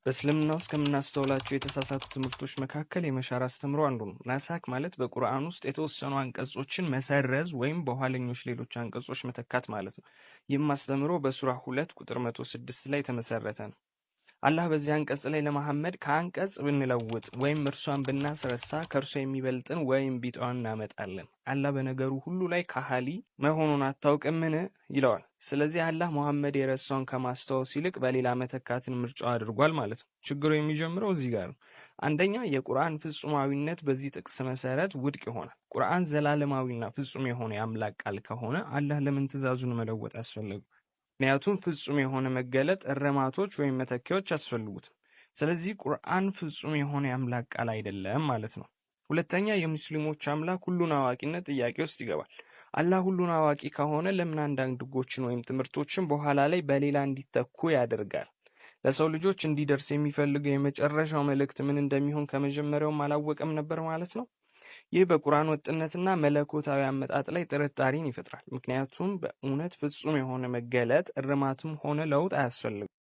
በእስልምና ውስጥ ከምናስተውላቸው የተሳሳቱ ትምህርቶች መካከል የመሻር አስተምሮ አንዱ ነው። ናሳክ ማለት በቁርአን ውስጥ የተወሰኑ አንቀጾችን መሰረዝ ወይም በኋለኞች ሌሎች አንቀጾች መተካት ማለት ነው። ይህም አስተምሮ በሱራ 2 ቁጥር 106 ላይ የተመሰረተ ነው። አላህ በዚህ አንቀጽ ላይ ለመሐመድ ከአንቀጽ ብንለውጥ ወይም እርሷን ብናስረሳ ከእርሷ የሚበልጥን ወይም ቢጠዋን እናመጣለን፣ አላህ በነገሩ ሁሉ ላይ ካሃሊ መሆኑን አታውቅምን ይለዋል። ስለዚህ አላህ መሐመድ የረሳውን ከማስታወስ ይልቅ በሌላ መተካትን ምርጫው አድርጓል ማለት ነው። ችግሩ የሚጀምረው እዚህ ጋር ነው። አንደኛ የቁርአን ፍጹማዊነት በዚህ ጥቅስ መሰረት ውድቅ ይሆናል። ቁርአን ዘላለማዊና ፍጹም የሆነ የአምላክ ቃል ከሆነ አላህ ለምን ትእዛዙን መለወጥ አስፈለገው? ምክንያቱም ፍጹም የሆነ መገለጥ እርማቶች ወይም መተኪያዎች አስፈልጉትም። ስለዚህ ቁርአን ፍጹም የሆነ የአምላክ ቃል አይደለም ማለት ነው። ሁለተኛ የሙስሊሞች አምላክ ሁሉን አዋቂነት ጥያቄ ውስጥ ይገባል። አላህ ሁሉን አዋቂ ከሆነ ለምን አንዳንድ ህጎችን ወይም ትምህርቶችን በኋላ ላይ በሌላ እንዲተኩ ያደርጋል? ለሰው ልጆች እንዲደርስ የሚፈልገው የመጨረሻው መልእክት ምን እንደሚሆን ከመጀመሪያውም አላወቀም ነበር ማለት ነው። ይህ በቁርአን ወጥነትና መለኮታዊ አመጣጥ ላይ ጥርጣሬን ይፈጥራል። ምክንያቱም በእውነት ፍጹም የሆነ መገለጥ እርማትም ሆነ ለውጥ አያስፈልግም።